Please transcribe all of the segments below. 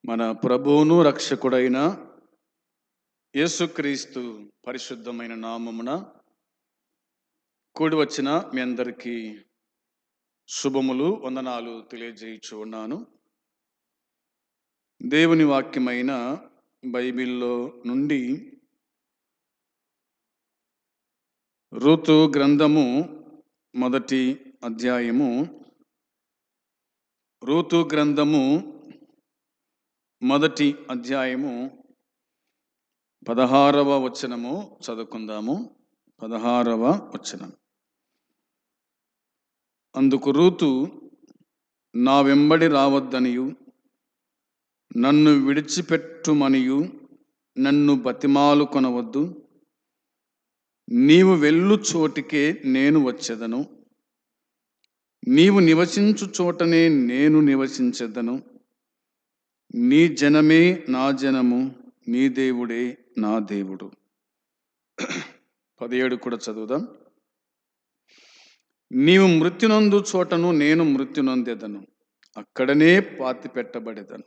మన ప్రభువును రక్షకుడైన యేసుక్రీస్తు పరిశుద్ధమైన నామమున కూడి వచ్చిన మీ అందరికీ శుభములు, వందనాలు తెలియజేయచ్చు ఉన్నాను. దేవుని వాక్యమైన బైబిల్లో నుండి రూతు గ్రంథము మొదటి అధ్యాయము, రూతు గ్రంథము మొదటి అధ్యాయము 16వ వచనము చదువుకుందాము. 16వ వచనం. అందుకు రూతు, నా వెంబడి రావద్దనియు నన్ను విడిచిపెట్టుమనియు నన్ను బతిమాలు కొనవద్దు. నీవు వెళ్ళు చోటికే నేను వచ్చేదను, నీవు నివసించు చోటనే నేను నివసించెదను. నీ జనమే నా జనము, నీ దేవుడే నా దేవుడు. 17 కూడా చదువుదాం. నీవు మృత్యునందు చోటను నేను మృత్యునందెదను, అక్కడనే పాతి పెట్టబడేదను.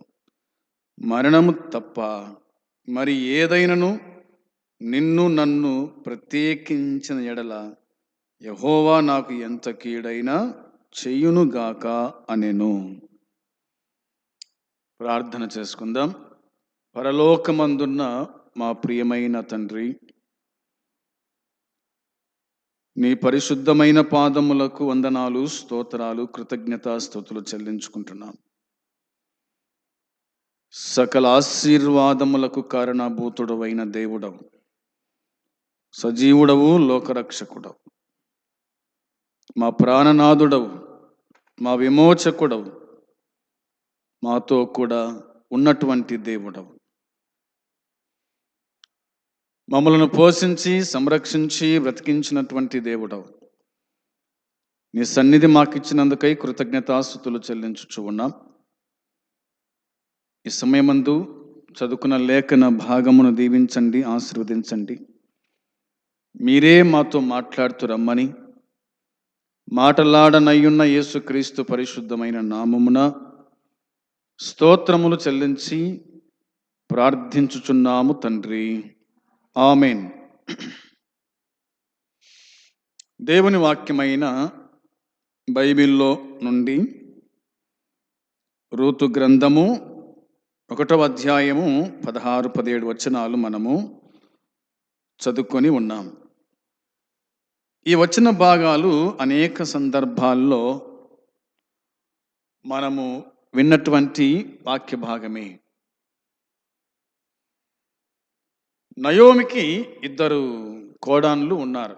మరణము తప్ప మరి ఏదైనను నిన్ను నన్ను ప్రత్యేకించిన ఎడల యెహోవా నాకు ఎంత కీడైనా చెయ్యునుగాక అనెను. ప్రార్థన చేసుకుందాం. పరలోకమందున్న మా ప్రియమైన తండ్రి, నీ పరిశుద్ధమైన పాదములకు వందనాలు, స్తోత్రాలు, కృతజ్ఞతాస్తుతులు చెల్లించుకుంటున్నాం. సకల ఆశీర్వాదములకు కారణభూతుడవైన దేవుడవు, సజీవుడవు, లోకరక్షకుడవు, మా ప్రాణనాథుడవు, మా విమోచకుడవు, మాతో కూడా ఉన్నటువంటి దేవుడవు. మమ్మలను పోషించి సంరక్షించి బ్రతికించినటువంటి దేవుడవు. నీ సన్నిధి మాకిచ్చినందుకై కృతజ్ఞతాస్తుతులు చెల్లించుచు ఉన్నాం. ఈ సమయమందు చదువుకున్న లేఖన భాగమును దీవించండి, ఆశీర్వదించండి. మీరే మాతో మాట్లాడుతూ రమ్మని మాటలాడనయ్యున్న యేసుక్రీస్తు పరిశుద్ధమైన నామమున స్తోత్రములు చెల్లించి ప్రార్థించుచున్నాము తండ్రి, ఆమేన్. దేవుని వాక్యమైన బైబిల్లో నుండి రూతు గ్రంథము 1వ అధ్యాయము 16-17 వచనాలు మనము చదువుకొని ఉన్నాం. ఈ వచన భాగాలు అనేక సందర్భాల్లో మనము విన్నటువంటి వాక్య భాగమే. నయోమికి 2 కోడన్లు ఉన్నారు.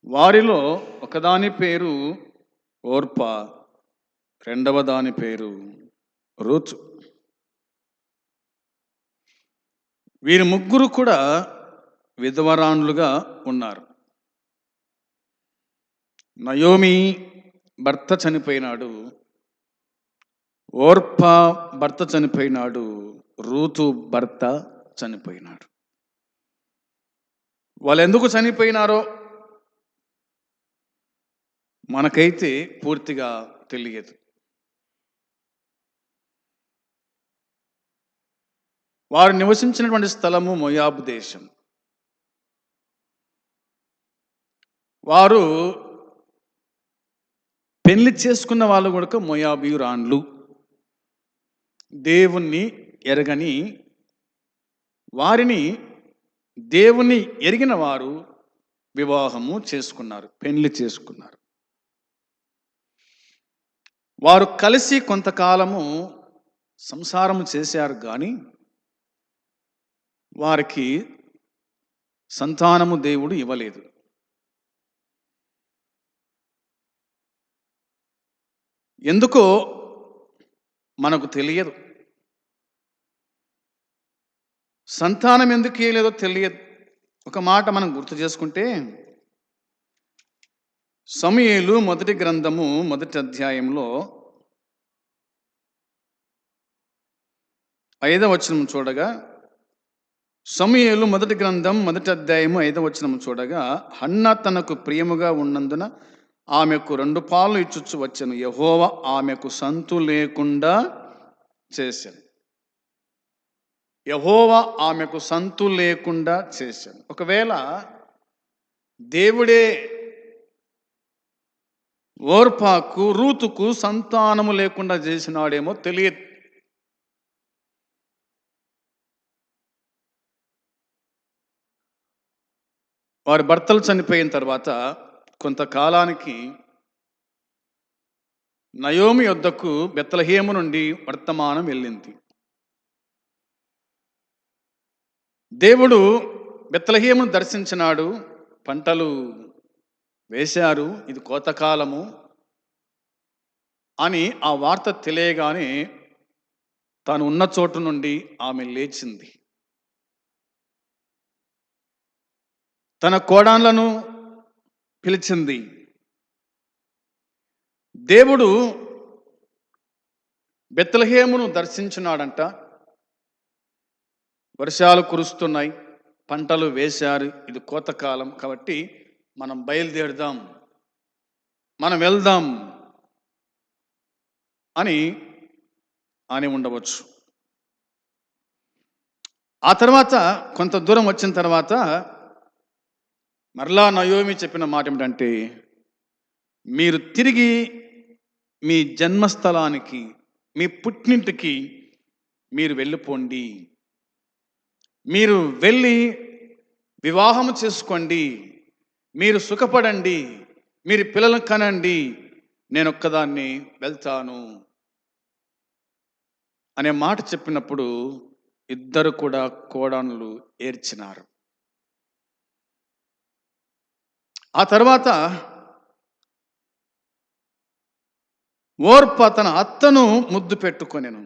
వారిలో ఒకదాని పేరు ఓర్పా, రెండవ దాని పేరు రూతు. వీరి ముగ్గురు కూడా విధవరాండ్లుగా ఉన్నారు. నయోమి భర్త చనిపోయినాడు, ఓర్పా భర్త చనిపోయినాడు, రూతు భర్త చనిపోయినాడు. వాళ్ళు ఎందుకు చనిపోయినారో మనకైతే పూర్తిగా తెలియదు. వారు నివసించినటువంటి స్థలము మోయాబు దేశం. వారు పెళ్లి చేసుకున్న వాళ్ళు కూడా మోయాబీయురాండ్లు. దేవుణ్ణి ఎరగని వారిని దేవుణ్ణి ఎరిగిన వారు వివాహము చేసుకున్నారు, పెళ్లి చేసుకున్నారు. వారు కలిసి కొంతకాలము సంసారము చేశారు, కానీ వారికి సంతానము దేవుడు ఇవ్వలేదు. ఎందుకో మనకు తెలియదు. సంతానం ఎందుకు ఇవ్వలేదో తెలియదు. ఒక మాట మనం గుర్తు చేసుకుంటే, సమూయేలు మొదటి గ్రంథము మొదటి అధ్యాయంలో 5వ వచనం చూడగా, సమూయేలు మొదటి గ్రంథం మొదటి అధ్యాయము 5వ వచనం చూడగా, హన్న తనకు ప్రియముగా ఉన్నందున ఆమెకు 2 పాలు ఇచ్చుచు వచ్చెను. యెహోవా ఆమెకు సంతు లేకుండా చేశాను. యెహోవా ఆమెకు సంతు లేకుండా చేశాను. ఒకవేళ దేవుడే ఓర్పాకు రూతుకు సంతానము లేకుండా చేసినాడేమో తెలియదు. వారి భర్తలు చనిపోయిన తర్వాత కొంతకాలానికి నయోమి యొద్దకు బెత్లెహేము నుండి వర్తమానం వెళ్ళింది. దేవుడు బెత్లెహేమును దర్శించినాడు. పంటలు వేశారు, ఇది కోతకాలము అని ఆ వార్త తెలియగానే తాను ఉన్న చోటు నుండి ఆమె లేచింది. తన కోడళ్ళను పిలిచింది. దేవుడు బెత్లెహేమును దర్శించున్నాడంట. వర్షాలు కురుస్తున్నాయి, పంటలు వేశారు, ఇది కోతకాలం కాబట్టి మనం బయలుదేరుదాం, మనం వెళ్దాం అని ఉండవచ్చు. ఆ తర్వాత కొంత దూరం వచ్చిన తర్వాత మరలా నయోమి చెప్పిన మాట ఏమిటంటే, మీరు తిరిగి మీ జన్మస్థలానికి, మీ పుట్టినింటికి మీరు వెళ్ళిపోండి. మీరు వెళ్ళి వివాహం చేసుకోండి, మీరు సుఖపడండి, మీరు పిల్లలను కనండి, నేను ఒక్కదాన్ని వెళ్తాను అనే మాట చెప్పినప్పుడు ఇద్దరు కూడా కోడళ్ళు ఏడ్చినారు. ఆ తర్వాత ఓర్ప తన అత్తను ముద్దు పెట్టుకొనెను,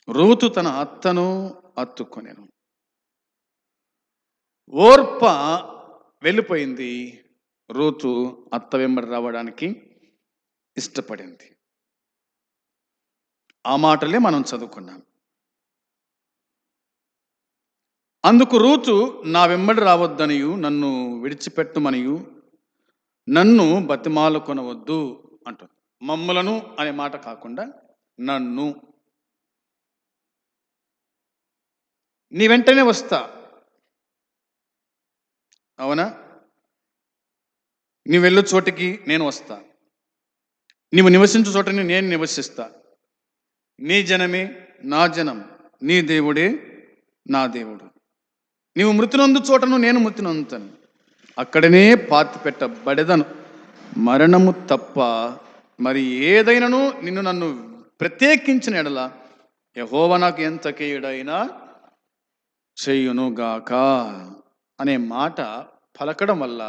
రూతు తన అత్తను అత్తుకొనెను. ఓర్ప వెళ్ళిపోయింది, రూతు అత్త వెంబడి రావడానికి ఇష్టపడింది. ఆ మాటలే మనం చదువుకున్నాం. అందుకు రూతు నా వెంబడి రావద్దనియు, నన్ను విడిచిపెట్టుమనియు, నన్ను బతిమాలు కొనవద్దు అంటుంది. మమ్ములను అనే మాట కాకుండా నన్ను, నీ వెంటనే వస్తా, అవునా, నీ వెళ్ళు చోటికి నేను వస్తా, నీవు నివసించు చోటని నేను నివసిస్తా, నీ జనమే నా జనం, నీ దేవుడే నా దేవుడు, నీవు మృతి నొందు చోటను నేను మృతి నొందుతాను, అక్కడనే పాతి పెట్టబడెదను, మరణము తప్ప మరి ఏదైనాను నిన్ను నన్ను ప్రత్యేకించిన ఎడల యెహోవా నాకు ఎంత కీడైనా చెయ్యునుగాక అనే మాట పలకడం వల్ల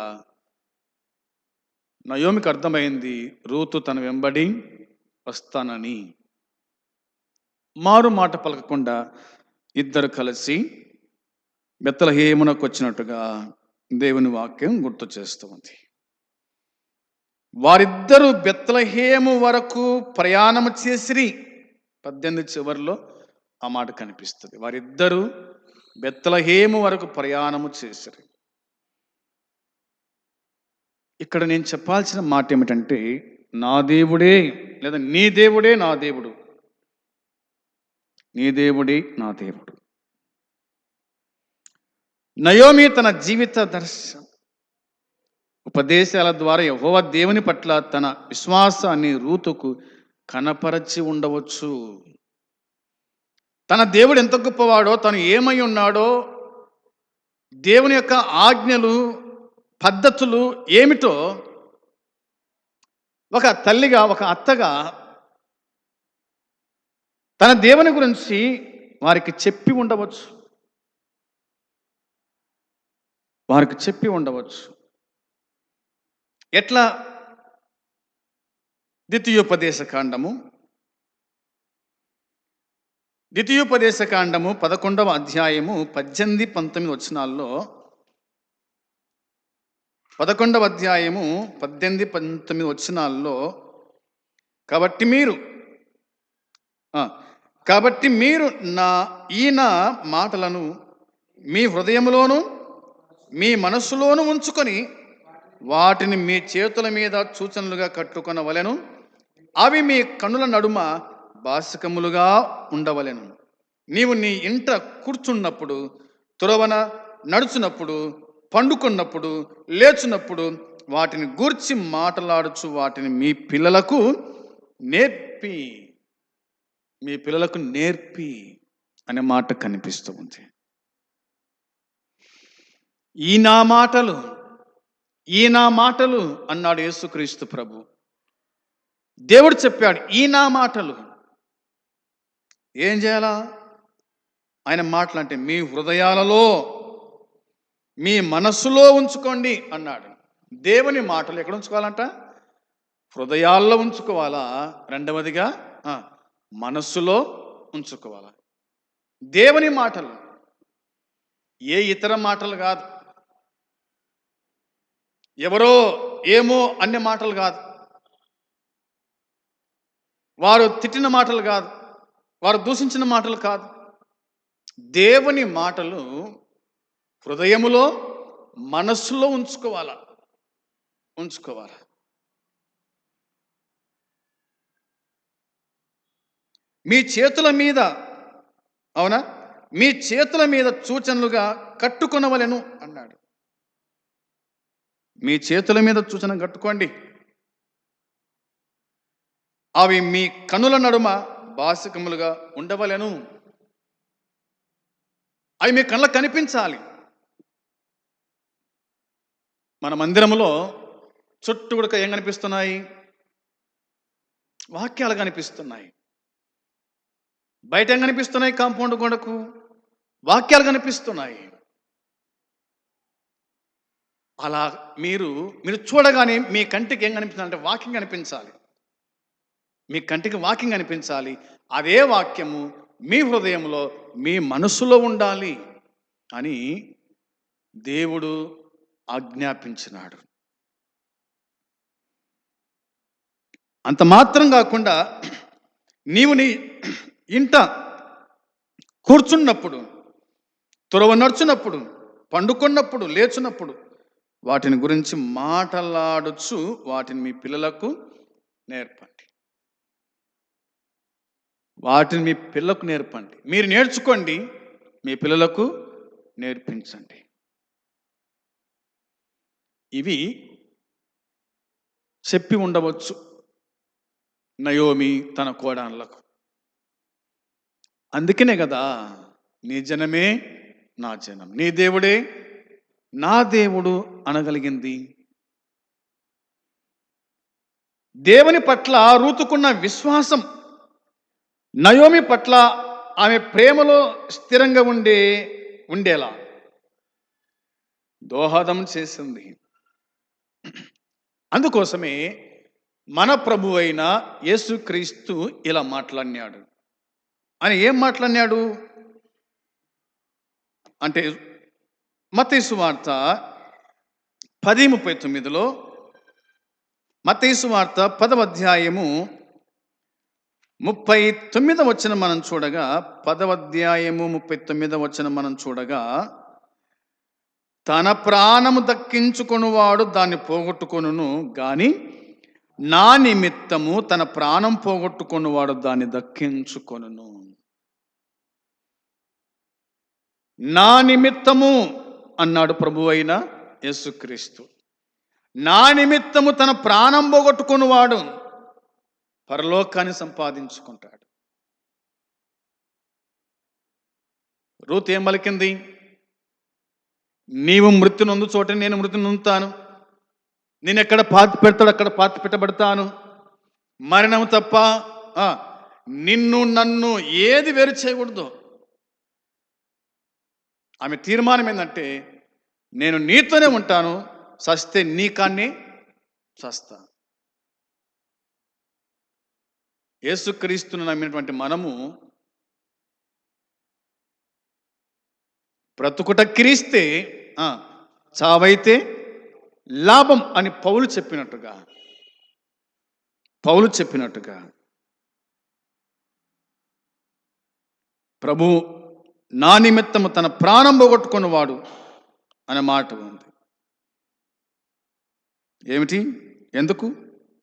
నయోమికి అర్థమైంది రూతు తన వెంబడి వస్తానని. మారు మాట పలకకుండా ఇద్దరు కలిసి బెత్లెహేమునకు వచ్చినట్టుగా దేవుని వాక్యం గుర్తు చేస్తూ ఉంది. వారిద్దరూ బెత్లెహేము వరకు ప్రయాణం చేసిరి. 18 చివరిలో ఆ మాట కనిపిస్తుంది. వారిద్దరూ బెత్లెహేము వరకు ప్రయాణము చేసిరి. ఇక్కడ నేను చెప్పాల్సిన మాట ఏమిటంటే, నా దేవుడే లేదా నీ దేవుడే నా దేవుడు, నీ దేవుడే నా దేవుడు. నయోమి తన జీవిత దర్శనం ఉపదేశాల ద్వారా యెహోవా దేవుని పట్ల తన విశ్వాసాన్ని రూతుకు కనపరచి ఉండవచ్చు. తన దేవుడు ఎంత గొప్పవాడో, తను ఏమై ఉన్నాడో, దేవుని యొక్క ఆజ్ఞలు పద్ధతులు ఏమిటో ఒక తల్లిగా, ఒక అత్తగా తన దేవుని గురించి వారికి చెప్పి ఉండవచ్చు, వారికి చెప్పి ఉండవచ్చు. ఎట్లా? ద్వితీయోపదేశ కాండము 11వ అధ్యాయము 18, 19 వచనాల్లో, 11వ అధ్యాయము 18, 19 వచనాల్లో, కాబట్టి మీరు ఈయన మాటలను మీ హృదయంలోను మీ మనస్సులోను ఉంచుకొని వాటిని మీ చేతుల మీద సూచనలుగా కట్టుకొనవలెను. అవి మీ కన్నుల నడుమ బాసికములుగా ఉండవలెను. నీవు నీ ఇంట కూర్చున్నప్పుడు, త్రోవన నడుచున్నప్పుడు, పండుకున్నప్పుడు, లేచున్నప్పుడు వాటిని గూర్చి మాట్లాడుచు వాటిని మీ పిల్లలకు నేర్పి, మీ పిల్లలకు నేర్పి అనే మాట కనిపిస్తూ ఉంది. ఈ నా మాటలు అన్నాడు యేసుక్రీస్తు ప్రభు. దేవుడు చెప్పాడు ఈ నా మాటలు. ఏం చేయాలా? ఆయన మాటలు అంటే మీ హృదయాలలో, మీ మనస్సులో ఉంచుకోండి అన్నాడు. దేవుని మాటలు ఎక్కడ ఉంచుకోవాలంట? హృదయాల్లో ఉంచుకోవాలా. రెండవదిగా మనస్సులో ఉంచుకోవాలా. దేవుని మాటలు, ఏ ఇతర మాటలు కాదు, ఎవరో ఏమో అన్ని మాటలు కాదు, వారు తిట్టిన మాటలు కాదు, వారు దూషించిన మాటలు కాదు. దేవుని మాటలు హృదయములో, మనస్సులో ఉంచుకోవాలా. మీ చేతుల మీద, అవునా, మీ చేతుల మీద సూచనలుగా కట్టుకొనవలెను అన్నాడు. మీ చేతుల మీద సూచన కట్టుకోండి. అవి మీ కనుల నడుమ బాసికములుగా ఉండవలెను. అవి మీ కళ్ళకు కనిపించాలి. మన మందిరంలో చుట్టూ కూడా ఏం కనిపిస్తున్నాయి? వాక్యాలు కనిపిస్తున్నాయి. బయట ఏం కనిపిస్తున్నాయి? కాంపౌండ్ గోడకు వాక్యాలు కనిపిస్తున్నాయి. అలా మీరు చూడగానే మీ కంటికి ఏం కనిపించాలంటే వాక్యం కనిపించాలి. మీ కంటికి వాక్యం కనిపించాలి. అదే వాక్యము మీ హృదయంలో, మీ మనస్సులో ఉండాలి అని దేవుడు ఆజ్ఞాపించినాడు. అంత మాత్రం కాకుండా నీవు నీ ఇంట కూర్చున్నప్పుడు, త్రోవ నడుచున్నప్పుడు, పండుకున్నప్పుడు, లేచున్నప్పుడు వాటిని గురించి మాట్లాడుచు వాటిని మీ పిల్లలకు నేర్పండి. వాటిని మీ పిల్లలకు నేర్పండి. మీరు నేర్చుకోండి, మీ పిల్లలకు నేర్పించండి. ఇవి చెప్పి ఉండవచ్చు నయోమి తన కోడళ్ళకు. అందుకనే కదా నీ జనమే నా జనం, నీ దేవుడే నా దేవుడు అనగలిగింది. దేవుని పట్ల రూతుకున్న విశ్వాసం నయోమి పట్ల ఆమె ప్రేమలో స్థిరంగా ఉండేలా దోహదం చేసింది. అందుకోసమే మన ప్రభు అయిన యేసుక్రీస్తు ఇలా మాట్లాడినాడు. ఆయన ఏం మాట్లాడినాడు అంటే మత్తయి సువార్త 10:39లో, మత్తయి సువార్త 10వ అధ్యాయము 39వ వచనం మనం చూడగా, 10వ అధ్యాయము 39వ వచనం మనం చూడగా, తన ప్రాణము దక్కించుకొనువాడు దాన్ని పోగొట్టుకొనును గాని నా నిమిత్తము తన ప్రాణం పోగొట్టుకొనువాడు దాన్ని దక్కించుకొనును. నా నిమిత్తము అన్నాడు ప్రభు అయిన యేసుక్రీస్తు. నా నిమిత్తము తన ప్రాణం పోగొట్టుకొనువాడు పరలోకాన్ని సంపాదించుకుంటాడు. రూతు ఏం పలికింది? నీవు మృతి నొందు చోట నేను మృతి నొందుతాను, నేను ఎక్కడ పాతి పెడతాడు అక్కడ పాతి పెట్టబడతాను, మరణం తప్ప నిన్ను నన్ను ఏది వేరు చేయకూడదు. ఆమె తీర్మానం ఏంటంటే నేను నీతోనే ఉంటాను, చస్తే నీ కాన్ని చస్తా. యేసుక్రీస్తును నమ్మినటువంటి మనము బ్రతుకుట క్రీస్తే, చావైతే లాభం అని పౌలు చెప్పినట్టుగా ప్రభు నా నిమిత్తము తన ప్రాణం పోగొట్టుకున్నవాడు అనే మాట ఉంది. ఏమిటి? ఎందుకు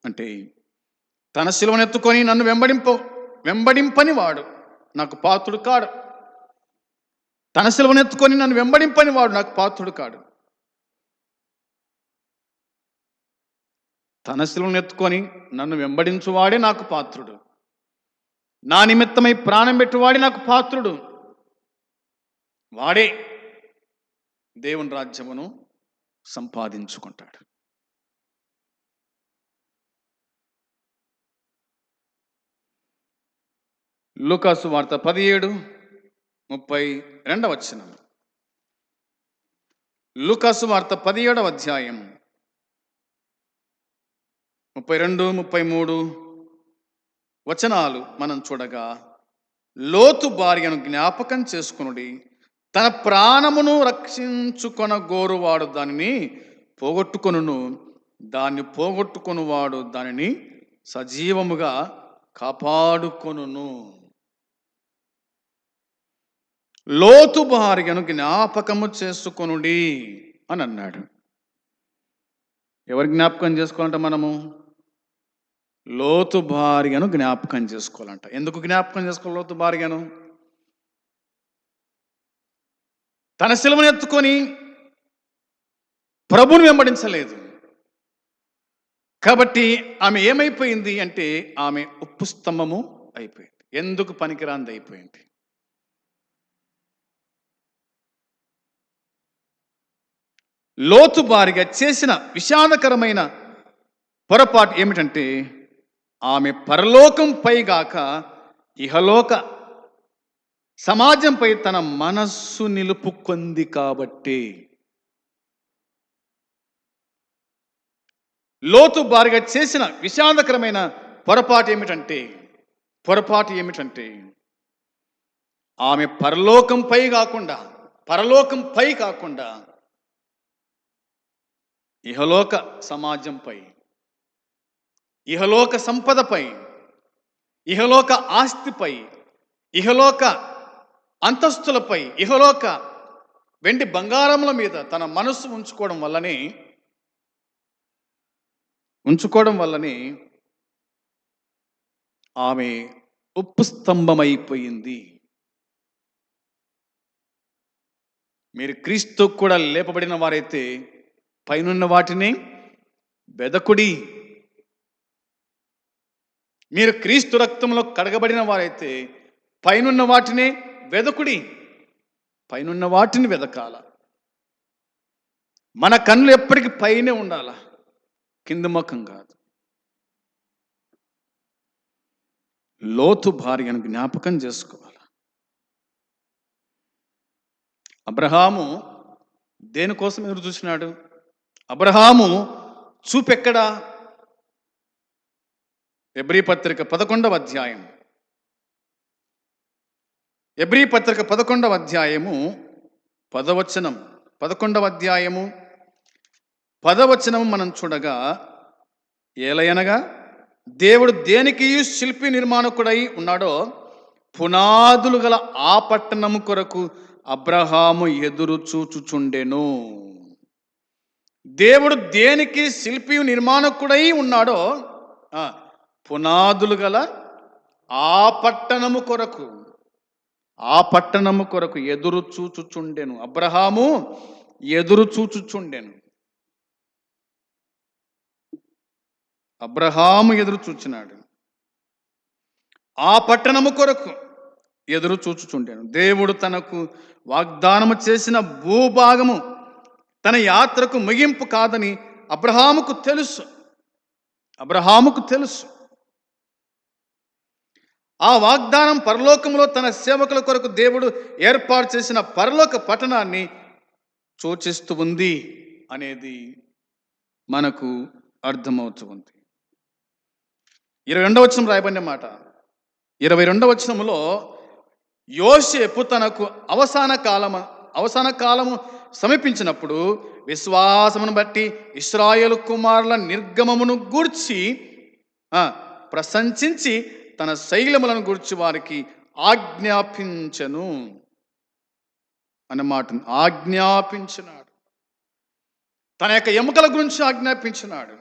అంటే తన శిలువను ఎత్తుకొని నన్ను వెంబడింపని వాడు నాకు పాత్రుడు కాడు. తన సిలువనెత్తుకొని నన్ను వెంబడింపని వాడు నాకు పాత్రుడు కాడు. తన సిలువనెత్తుకొని నన్ను వెంబడించువాడే నాకు పాత్రుడు. నా నిమిత్తమై ప్రాణం పెట్టువాడే నాకు పాత్రుడు. వాడే దేవుని రాజ్యమును సంపాదించుకుంటాడు. లూకాసు వార్త 17:32. లూకాసు వార్త 17వ అధ్యాయం 32-33 వచనాలు మనం చూడగా, లోతు భార్యను జ్ఞాపకం చేసుకొనుడి, తన ప్రాణమును రక్షించుకొన గోరువాడు దానిని పోగొట్టుకొనును, దాన్ని పోగొట్టుకొనువాడు దానిని సజీవముగా కాపాడుకొనును. లోతు భార్యను జ్ఞాపకము చేసుకొనుడి అని అన్నాడు. ఎవరు జ్ఞాపకం చేసుకోవాలంట? మనము లోతు భార్యను జ్ఞాపకం చేసుకోవాలంట. ఎందుకు జ్ఞాపకం చేసుకోవాలి లోతు భార్యను? తన సిలువను ఎత్తుకొని ప్రభువును వెంబడించలేదు కాబట్టి ఆమె ఏమైపోయింది అంటే ఆమె ఉప్పు స్తంభము అయిపోయింది. ఎందుకు పనికిరాంది అయిపోయింది. లోతు భార్య చేసిన విషాదకరమైన పొరపాటు ఏమిటంటే ఆమె పరలోకం పైగాక ఇహలోక సమాజంపై తన మనస్సు నిలుపుకొంది కాబట్టి. లోతు భార్య చేసిన విషాదకరమైన పొరపాటు ఏమిటంటే ఆమె పరలోకంపై కాకుండా ఇహలోక సమాజంపై, ఇహలోక సంపదపై, ఇహలోక ఆస్తిపై, ఇహలోక అంతస్తులపై, ఇహలోక వెండి బంగారముల మీద తన మనస్సు ఉంచుకోవడం వల్లనే ఆమె ఉప్పు స్తంభమైపోయింది. మీరు క్రీస్తు కూడా లేపబడిన వారైతే పైనున్న వాటిని వెదకుడి. మీరు క్రీస్తు రక్తంలో కడగబడిన వారైతే పైనున్న వాటిని వెదకుడి. పైనున్న వాటిని వెదకాల. మన కన్నులు ఎప్పటికీ పైనే ఉండాల, కింద ముఖం కాదు. లోతు భార్యను జ్ఞాపకం చేసుకోవాలి. అబ్రహాము దేనికోసం ఎదురు చూసినాడు? అబ్రహాము చూపెక్కడా? ఎబ్రీ పత్రిక 11వ అధ్యాయం, ఎబ్రీ పత్రిక 11వ అధ్యాయము 10వ వచనం, 11వ అధ్యాయము 10వ వచనం మనం చూడగా, ఏలయనగా దేవుడు దేనికి శిల్పి నిర్మాణకుడై ఉన్నాడో పునాదులు గల ఆ పట్టణము కొరకు అబ్రహాము ఎదురు చూచుచుండెను. దేవుడు దేనికి శిల్పి నిర్మాణకుడై ఉన్నాడో పునాదులు గల ఆ పట్టణము కొరకు ఎదురు చూచుచుండెను. అబ్రహాము ఎదురు చూచుచుండెను. అబ్రహాము ఎదురు చూచినాడు. ఆ పట్టణము కొరకు ఎదురు చూచుచుండెను. దేవుడు తనకు వాగ్దానము చేసిన భూభాగము తన యాత్రకు ముగింపు కాదని అబ్రహాముకు తెలుసు. ఆ వాగ్దానం పరలోకంలో తన సేవకుల కొరకు దేవుడు ఏర్పాటు చేసిన పరలోక పట్టణాన్ని సూచిస్తూ ఉంది అనేది మనకు అర్థమవుతూ ఉంది. 22వ వచనం రాయబడిన మాట. 22వ వచనములో యోసేపు తనకు అవసాన కాలము సమీపించినప్పుడు విశ్వాసమును బట్టి ఇశ్రాయేలు కుమారుల నిర్గమమును గూర్చి ప్రశంసించి తన శైలములను గూర్చి వారికి ఆజ్ఞాపించెను అన్నమాట. ఆజ్ఞాపించినాడు. తన యొక్క ఎముకల గురించి ఆజ్ఞాపించినాడు.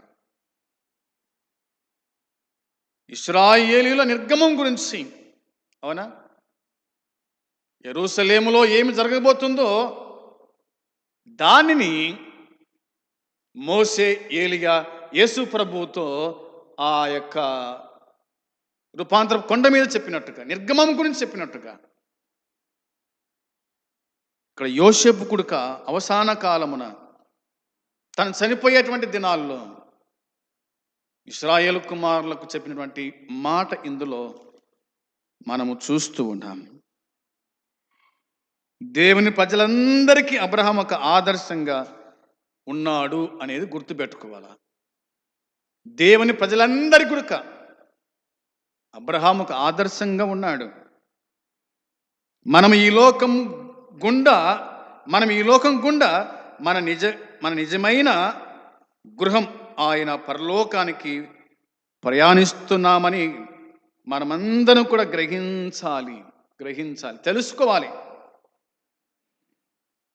ఇశ్రాయేలీయుల నిర్గమం గురించి. అవునా? యెరూషలేములో ఏమి జరగబోతుందో దానిని మోసే, ఏలియా, యేసు ప్రభువుతో ఆ యొక్క రూపాంతరం కొండ మీద చెప్పినట్టుగా, నిర్గమం గురించి చెప్పినట్టుగా, ఇక్కడ యోసేపు కొడుక అవసాన కాలమున తను చనిపోయేటువంటి దినాల్లో ఇశ్రాయేలు కుమారులకు చెప్పినటువంటి మాట ఇందులో మనము చూస్తూ ఉన్నాం. దేవుని ప్రజలందరికీ అబ్రహాం ఒక ఆదర్శంగా ఉన్నాడు అనేది గుర్తుపెట్టుకోవాలా. దేవుని ప్రజలందరికీ కూడా అబ్రహాం ఒక ఆదర్శంగా ఉన్నాడు. మనం ఈ లోకం గుండా మన నిజమైన గృహం ఆయన పరలోకానికి ప్రయాణిస్తున్నామని మనమందరం కూడా గ్రహించాలి, తెలుసుకోవాలి.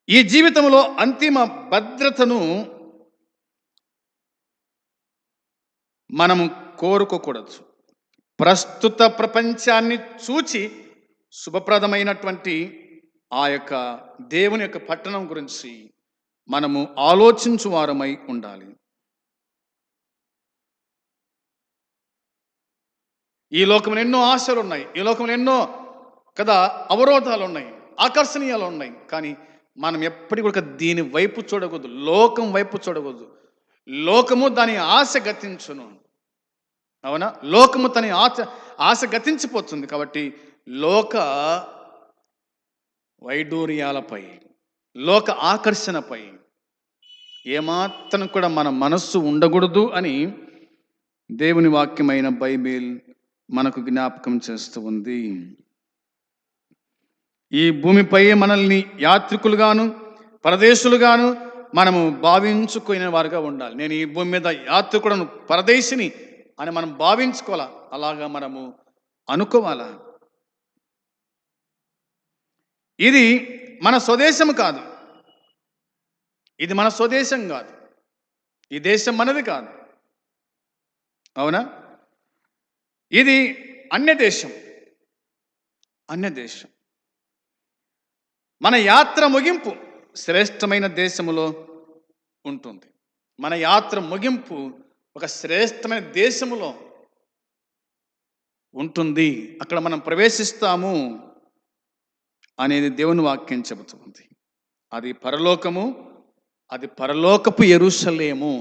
ఈ జీవితంలో అంతిమ భద్రతను మనము కోరుకోకూడదు. ప్రస్తుత ప్రపంచాన్ని చూచి శుభప్రదమైనటువంటి ఆ యొక్క దేవుని యొక్క పట్టణం గురించి మనము ఆలోచించువారమై ఉండాలి. ఈ లోకంలో ఎన్నో ఆశలు ఉన్నాయి, ఈ లోకంలో ఎన్నో అవరోధాలు ఉన్నాయి, ఆకర్షణీయాలు ఉన్నాయి. కానీ మనం ఎప్పటికీ కూడా దీని వైపు చూడకూడదు, లోకం వైపు చూడకూడదు. లోకము దాని ఆశ గతించును. అవునా? లోకము తన ఆశ గతించిపోతుంది. కాబట్టి లోక వైడూర్యాలపై, లోక ఆకర్షణపై ఏమాత్రం కూడా మన మనస్సు ఉండకూడదు అని దేవుని వాక్యమైన బైబిల్ మనకు జ్ఞాపకం చేస్తూ ఉంది. ఈ భూమిపై మనల్ని యాత్రికులుగాను పరదేశులుగాను మనము భావించుకునే వారుగా ఉండాలి. నేను ఈ భూమి మీద యాత్రికులను, పరదేశిని అని మనం భావించుకోవాలా, అలాగా మనము అనుకోవాలా. ఇది మన స్వదేశం కాదు, ఇది మన స్వదేశం కాదు, ఈ దేశం మనది కాదు. అవునా? ఇది అన్య దేశం. మన యాత్ర ముగింపు శ్రేష్టమైన దేశములో ఉంటుంది. మన యాత్ర ముగింపు ఒక శ్రేష్టమైన దేశములో ఉంటుంది. అక్కడ మనం ప్రవేశిస్తాము అనేది దేవుని వాక్యం చెబుతుంది. అది పరలోకము, అది పరలోకపు యెరూషలేము.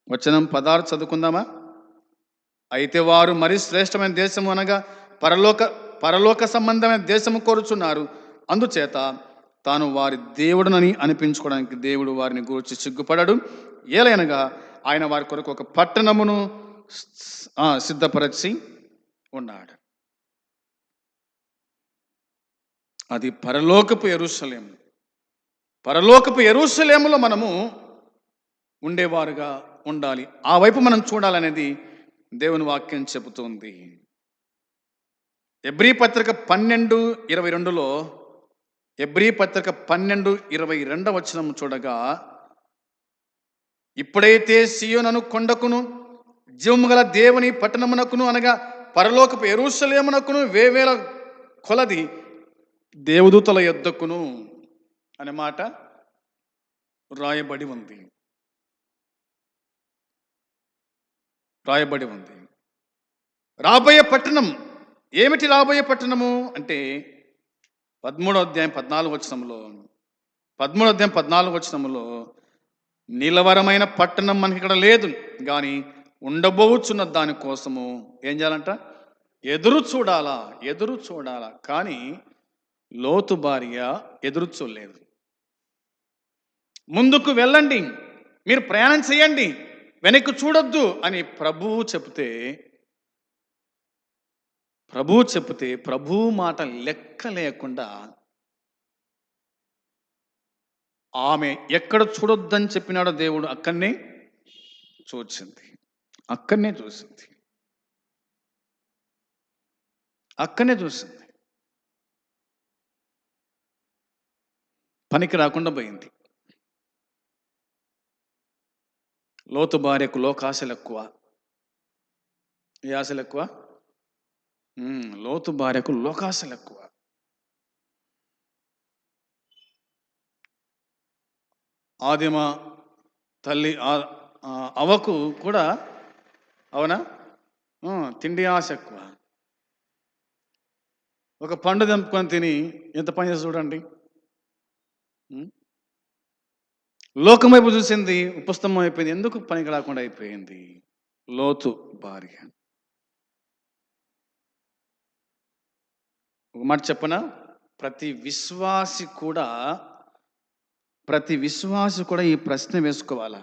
వచనం 16 చదువుకుందామా? అయితే వారు మరి శ్రేష్టమైన దేశము అనగా పరలోక సంబంధమైన దేశము కోరుచున్నారు. అందుచేత తాను వారి దేవుడునని అనిపించుకోవడానికి దేవుడు వారిని గూర్చి సిగ్గుపడడు. ఏలైనగా ఆయన వారి కొరకు ఒక పట్టణమును సిద్ధపరచి ఉన్నాడు. అది పరలోకపు యెరూషలేము. పరలోకపు యెరూషలేములో మనము ఉండేవారుగా ఉండాలి. ఆ వైపు మనం చూడాలనేది దేవుని వాక్యం చెబుతుంది. ఎబ్రీ పత్రిక 12:22లో, ఎబ్రీ పత్రిక 12:22 వచనం చూడగా, ఇప్పుడైతే సీయోను కొండకును జీవము గల దేవుని పట్టణమునకును అనగా పరలోకపు యెరూషలేమునకును వేవేల కొలది దేవదూతల యొద్దకును అనే మాట రాయబడి ఉంది. రాబోయే పట్టణం ఏమిటి? రాబోయే పట్టణము అంటే 13వ అధ్యాయం 14 వచనంలో నిలవరమైన పట్టణం మనకి ఇక్కడ లేదు, కానీ ఉండబోచున్న దానికోసము ఏం చేయాలంట? ఎదురు చూడాలా. కానీ లోతు భార్య ఎదురు చూడలేదు. ముందుకు వెళ్ళండి, మీరు ప్రయాణం చేయండి, వెనక్కి చూడొద్దు అని ప్రభువు చెప్తే ప్రభువు మాట లెక్క లేకుండా ఆమె ఎక్కడ చూడొద్దని చెప్పినాడో దేవుడు అక్కడనే చూసింది. పనికి రాకుండా పోయింది. లోతు భార్యకు లోకాశలు ఎక్కువ, ఏ ఆశలు ఎక్కువ? లోతు భార్యకు లోకాశలు ఎక్కువ. ఆదిమ తల్లి అవ్వకు కూడా అవునా తిండి ఆశ ఎక్కువ. ఒక పండు తెంపుకొని తిని ఎంత పని చేసి చూడండి. లోకం వైపు చూసింది, ఉపస్తంభం అయిపోయింది. ఎందుకు పనికి రాకుండా అయిపోయింది? లోతు భార్య. ఒక మాట చెప్పనా, ప్రతి విశ్వాసి కూడా ఈ ప్రశ్న వేసుకోవాలా.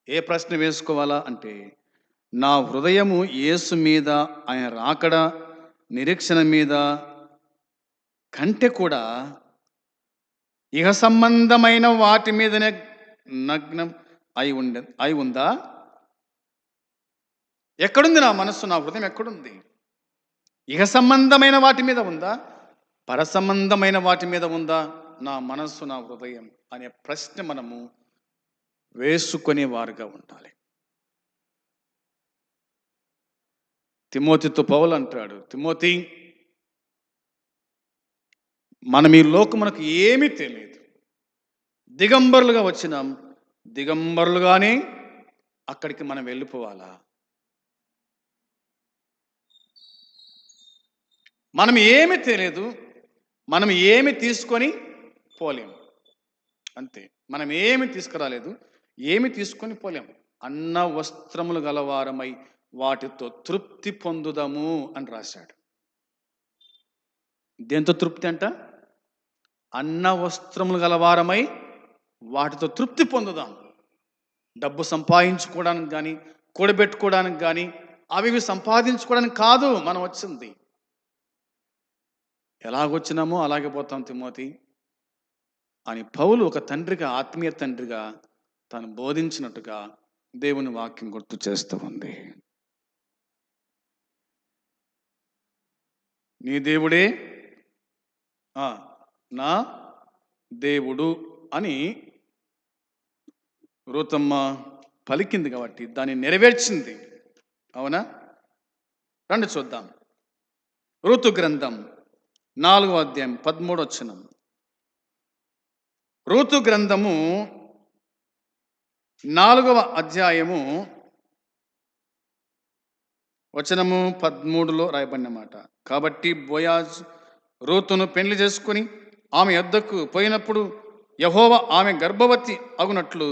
ఏ ప్రశ్న వేసుకోవాలా అంటే, నా హృదయము యేసు మీద, ఆయన రాకడ నిరీక్షణ మీద కంటే కూడా ఇహ సంబంధమైన వాటి మీదనే నగ్నం అయి ఉందా? ఎక్కడుంది నా మనస్సు, నా హృదయం ఎక్కడుంది? ఇహ సంబంధమైన వాటి మీద ఉందా, పర సంబంధమైన వాటి మీద ఉందా నా మనస్సు, నా హృదయం అనే ప్రశ్న మనము వేసుకునే వారుగా ఉండాలి. తిమోతితో పౌలు అంటాడు, తిమోతి, మనం ఈ లోకమునకు ఏమీ తెలియదు, దిగంబరులుగా వచ్చినాం, దిగంబరులుగానే అక్కడికి మనం వెళ్ళిపోవాలా. మనం ఏమి తెలియదు, మనం ఏమి తీసుకొని పోలేము, అంతే. మనం ఏమి తీసుకురాలేదు, ఏమి తీసుకొని పోలేము. అన్న వస్త్రములు గలవారమై వాటితో తృప్తి పొందుదాము అని రాశాడు. దేంతో తృప్తి అంట? అన్న వస్త్రములు గలవారమై వాటితో తృప్తి పొందుదాం. డబ్బు సంపాదించుకోవడానికి కానీ, కూడబెట్టుకోవడానికి కానీ, అవి సంపాదించుకోవడానికి కాదు మనం వచ్చింది. ఎలాగొచ్చినామో అలాగే పోతాం తిమోతి అని పౌలు ఒక తండ్రిగా, ఆత్మీయ తండ్రిగా తను బోధించినట్టుగా దేవుని వాక్యం గుర్తు చేస్తూ ఉంది. నీ దేవుడే నా దేవుడు అని రూతమ్మ పలికింది కాబట్టి దాన్ని నెరవేర్చింది. అవునా? రండి చూద్దాం. ఋతు గ్రంథం 4వ అధ్యాయం 13వ వచనం. ఋతు గ్రంథము 4వ అధ్యాయము వచనము 13లో రాయబడిన మాట. కాబట్టి బోయాజు రూతును పెళ్లి చేసుకుని ఆమె యొద్దకు పోయినప్పుడు యెహోవా ఆమె గర్భవతి అగునట్లు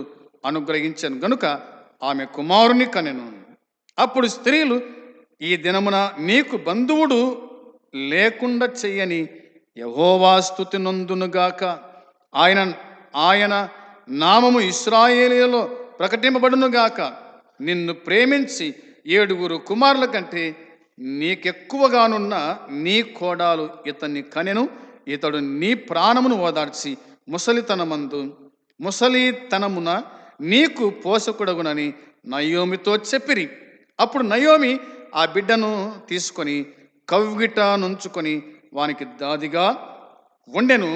అనుగ్రహించను గనుక ఆమె కుమారుని కనెను. అప్పుడు స్త్రీలు, ఈ దినమున నీకు బంధువుడు లేకుండా చెయ్యని యెహోవా స్తుతి నొందునుగాక, ఆయన నామము ఇశ్రాయేలులో ప్రకటింపబడునుగాక, నిన్ను ప్రేమించి 7 కుమారుల కంటే నీకెక్కువగానున్న నీ కోడాలు ఇతన్ని కనెను, ఇతడు నీ ప్రాణమును ఓదార్చి ముసలితనమున నీకు పోషకుడగునని నయోమితో చెప్పిరి. అప్పుడు నయోమి ఆ బిడ్డను తీసుకొని కవ్గిట నుంచుకొని వానికి దాదిగా ఉండెను.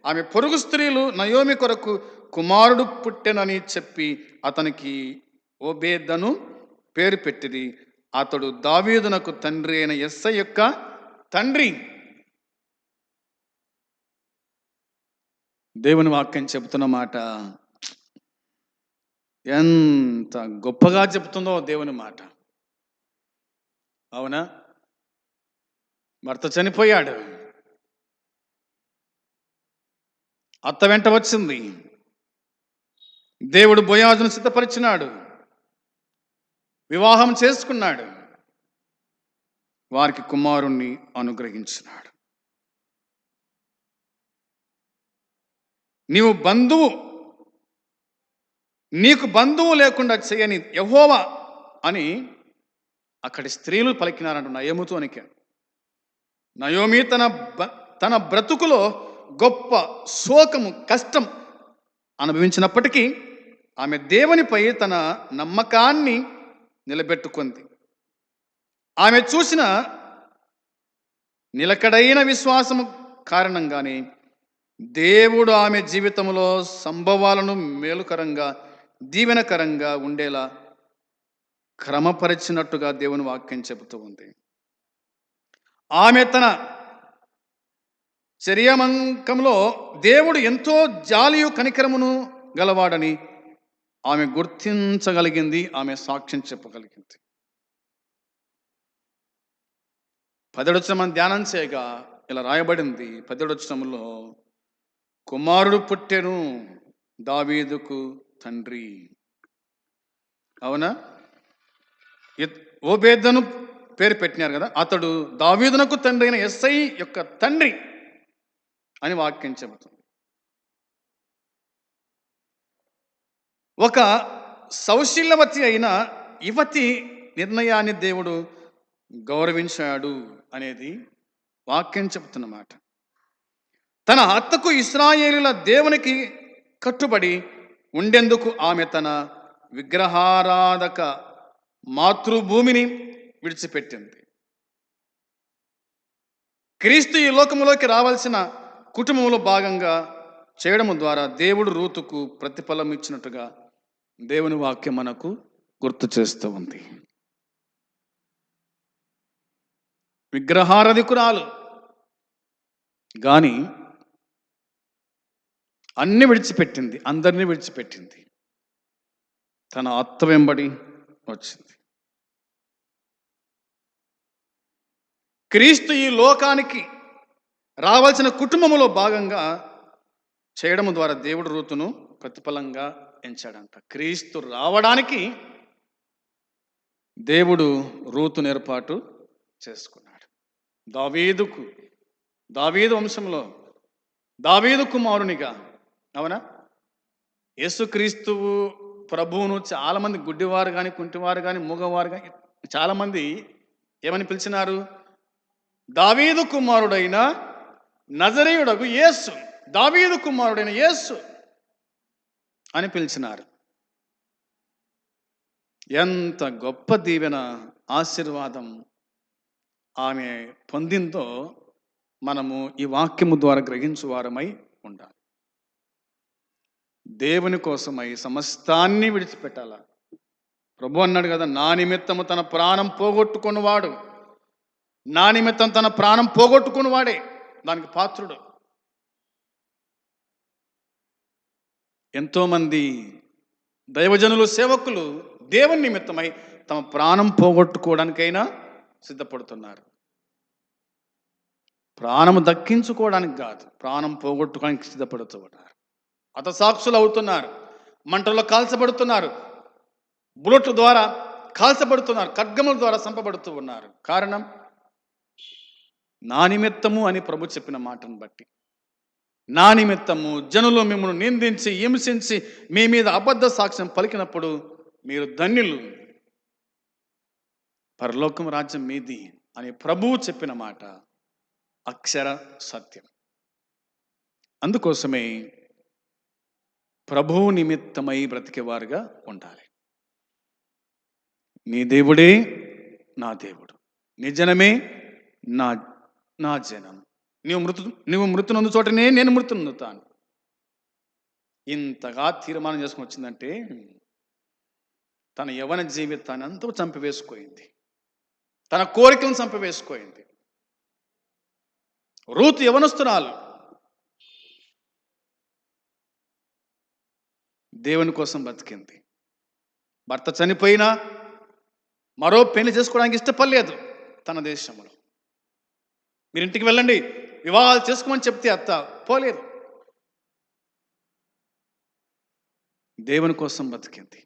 ఆమె పొరుగు స్త్రీలు నయోమి కొరకు కుమారుడు పుట్టెనని చెప్పి అతనికి ఓబేదను పేరు పెట్టిరి. అతడు దావీదునకు తండ్రి అయిన యెస్సై యొక్క తండ్రి. దేవుని వాక్యం చెబుతున్న మాట ఎంత గొప్పగా చెబుతుందో దేవుని మాట. అవునా? భర్త చనిపోయాడు, అత్త వెంట వచ్చింది, దేవుడు బోయాజును సిద్ధపరిచినాడు, వివాహం చేసుకున్నాడు, వారికి కుమారుణ్ణి అనుగ్రహించినాడు. నీకు బంధువు లేకుండా చేయని యెహోవా అని అక్కడి స్త్రీలు పలికినారంట నయోమితోనికి. నయోమి తన బ్రతుకులో గొప్ప శోకము, కష్టం అనుభవించినప్పటికీ ఆమె దేవునిపై తన నమ్మకాన్ని నిలబెట్టుకుంది. ఆమె చూసిన నిలకడైన విశ్వాసము కారణంగానే దేవుడు ఆమె జీవితంలో సంభవాలను మేలుకరంగా, దీవెనకరంగా ఉండేలా క్రమపరిచినట్టుగా దేవుని వాక్యం చెబుతూ ఉంది. ఆమె తన చర్యమంకంలో దేవుడు ఎంతో జాలియు కనికరమును గలవాడని ఆమె గుర్తించగలిగింది, ఆమె సాక్ష్యం చెప్పగలిగింది. 10వ వచనం మనం ధ్యానం చేయగా ఇలా రాయబడింది. 10వ వచనంలో కుమారుడు పుట్టెను దావీదుకు తండ్రి. అవునా? ఓబేదను పేరు పెట్టినారు కదా, అతడు దావీదునకు తండ్రి అయిన యేసయ్య యొక్క తండ్రి అని వాక్యం చెబుతుంది. ఒక సౌశీల్యవతి అయిన యువతి నిర్ణయాన్ని దేవుడు గౌరవించాడు అనేది వాక్యం చెబుతున్నమాట. తన అత్తకు ఇశ్రాయేలుల దేవునికి కట్టుబడి ఉండేందుకు ఆమె తన విగ్రహారాధక మాతృభూమిని విడిచిపెట్టింది. క్రీస్తు ఈ లోకములోకి రావాల్సిన కుటుంబంలో భాగంగా చేయడం ద్వారా దేవుడు రూతుకు ప్రతిఫలం ఇచ్చినట్టుగా దేవుని వాక్యం మనకు గుర్తు చేస్తూ ఉంది. విగ్రహారాధికురాలు కానీ అన్ని విడిచిపెట్టింది, అందరినీ విడిచిపెట్టింది, తన అత్త వెంబడి వచ్చింది. క్రీస్తు ఈ లోకానికి రావాల్సిన కుటుంబములో భాగంగా చేయడం ద్వారా దేవుడు రూతును ప్రతిఫలంగా ఎంచాడంట. క్రీస్తు రావడానికి దేవుడు రూతును ఏర్పాటు చేసుకున్నాడు. దావీదు వంశంలో దావీదు కుమారునిగా, అవునా, యేసుక్రీస్తువు ప్రభువును చాలామంది గుడ్డివారు కానీ, కుంటివారు కానీ, మూగవారు కానీ చాలామంది ఏమని పిలిచినారు? దావీదు కుమారుడైన నజరేయుడగు యేసు, దావీదు కుమారుడైన యేసు అని పిలిచినారు. ఎంత గొప్ప దీవెన, ఆశీర్వాదం ఆమె పొందిందో మనము ఈ వాక్యము ద్వారా గ్రహించువారమై ఉండాలి. దేవుని కోసమై సమస్తాన్ని విడిచిపెట్టాల. ప్రభు అన్నాడు కదా, నా నిమిత్తము తన ప్రాణం పోగొట్టుకున్నవాడు, నా నిమిత్తం తన ప్రాణం పోగొట్టుకున్నవాడే దానికి పాత్రుడు. ఎంతోమంది దైవజనులు, సేవకులు దేవుని నిమిత్తమై తమ ప్రాణం పోగొట్టుకోవడానికైనా సిద్ధపడుతున్నారు. ప్రాణం దక్కించుకోవడానికి కాదు, ప్రాణం పోగొట్టుకోవడానికి సిద్ధపడుతూ ఉన్నారు. హతసాక్షులు అవుతున్నారు, మంటల్లో కాల్చబడుతున్నారు, బుల్లెట్ల ద్వారా కాల్చబడుతున్నారు, ఖడ్గముల ద్వారా చంపబడుతూ ఉన్నారు. కారణం నా నిమిత్తము అని ప్రభు చెప్పిన మాటను బట్టి. నా నిమిత్తము జనులు మిమ్మల్ని నిందించి హింసించి మీ మీద అబద్ధ సాక్ష్యం పలికినప్పుడు మీరు ధన్యులు, పరలోకం రాజ్యం మీది అని ప్రభువు చెప్పిన మాట అక్షర సత్యం. అందుకోసమే ప్రభువు నిమిత్తమై బ్రతికేవారుగా ఉండాలి. నీ దేవుడే నా దేవుడు, నీ జనమే నా జనం. నువ్వు మృతి నొందు చోటనే నేను మృతి నొందుతాను. ఇంతగా తీర్మానం చేసుకుని వచ్చిందంటే తన యవ్వన జీవితాన్ని అంతా చంపివేసుకోయింది, తన కోరికలను చంపివేసుకోయింది. రూతు యవనస్తురాలు, దేవుని కోసం బతికింది. భర్త చనిపోయినా మరో పెళ్లి చేసుకోవడానికి ఇష్టపడలేదు. తన దేశంలో మీరు ఇంటికి వెళ్ళండి, వివాహాలు చేసుకోమని చెప్తే అత్త పోలేదు. దేవుని కోసం బతికింది,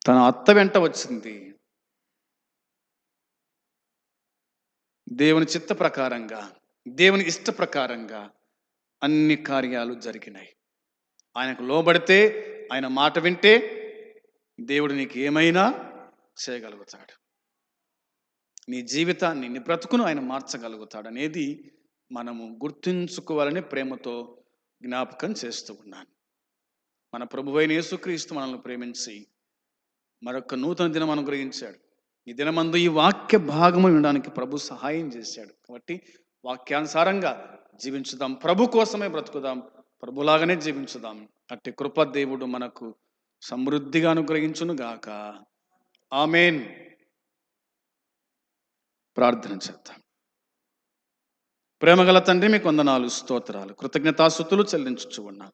తన అత్త వెంట వచ్చింది. దేవుని చిత్త ప్రకారంగా, దేవుని ఇష్ట ప్రకారంగా అన్ని కార్యాలు జరిగినాయి. ఆయనకు లోబడితే, ఆయన మాట వింటే దేవుడు నీకు ఏమైనా చేయగలుగుతాడు. నీ జీవితాన్ని, నీ బ్రతుకును ఆయన మార్చగలుగుతాడు అనేది మనము గుర్తుంచుకోవాలని ప్రేమతో జ్ఞాపకం చేస్తూ ఉన్నాను. మన ప్రభువైన యేసుక్రీస్తు మనల్ని ప్రేమించి మరొక నూతన దినం అనుగ్రహించాడు. ఈ దినమందు ఈ వాక్య భాగము వినడానికి ప్రభు సహాయం చేశాడు. కాబట్టి వాక్యానుసారంగా జీవించుదాం, ప్రభు కోసమే బ్రతుకుదాం, ప్రభులాగానే జీవించుదాం. అట్టి కృప దేవుడు మనకు సమృద్ధిగా అనుగ్రహించును గాక. ఆమేన్. ప్రార్థన చేద్దాం. ప్రేమగల తండ్రి, మీకు వందనాలు, స్తోత్రాలు, కృతజ్ఞతాస్తుతులు చెల్లించుచు ఉన్నా.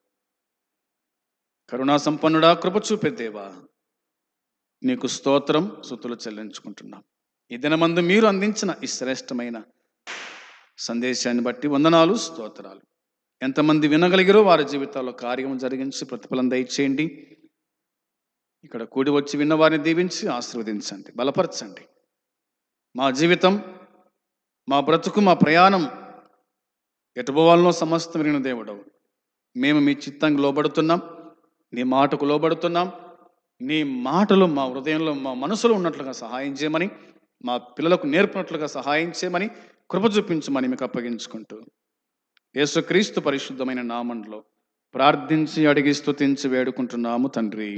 కరుణా సంపన్నుడా, కృప చూపే దేవా, నీకు స్తోత్రం, స్తుతులు చెల్లించుకుంటున్నాం. ఈ దినమందు మీరు అందించిన ఈ శ్రేష్టమైన సందేశాన్ని బట్టి వందనాలు, స్తోత్రాలు. ఎంతమంది వినగలిగిరో వారి జీవితాల్లో కార్యం జరిగించి ప్రతిఫలం దయచేయండి. ఇక్కడ కూడి వచ్చి విన్నవారిని దీవించి ఆశీర్వదించండి, బలపరచండి. మా జీవితం, మా బ్రతుకు, మా ప్రయాణం ఎటుపోవాలనో సమస్తం విరిగిన దేవుడవు. మేము మీ చిత్తానికి లోబడుతున్నాం, నీ మాటకు లోబడుతున్నాం. నీ మాటలు మా హృదయంలో, మా మనసులో ఉన్నట్లుగా సహాయం చేయమని, మా పిల్లలకు నేర్పినట్లుగా సహాయం చేయమని, కృప చూపించమని మీకు అప్పగించుకుంటూ యేసుక్రీస్తు పరిశుద్ధమైన నామంలో ప్రార్థించి అడిగి స్తుతించి వేడుకుంటున్నాము తండ్రి.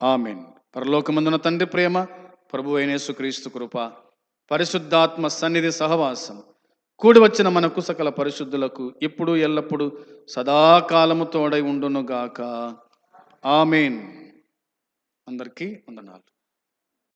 ఆమేన్. పరలోకమందున తండ్రి ప్రేమ, ప్రభు అయిన యేసుక్రీస్తు కృప, పరిశుద్ధాత్మ సన్నిధి సహవాసం కూడి వచ్చిన మనకు సకల పరిశుద్ధులకు ఇప్పుడు ఎల్లప్పుడూ సదాకాలము తోడై ఉండునుగాక. ఆమేన్. అందరికీ వందనాలు.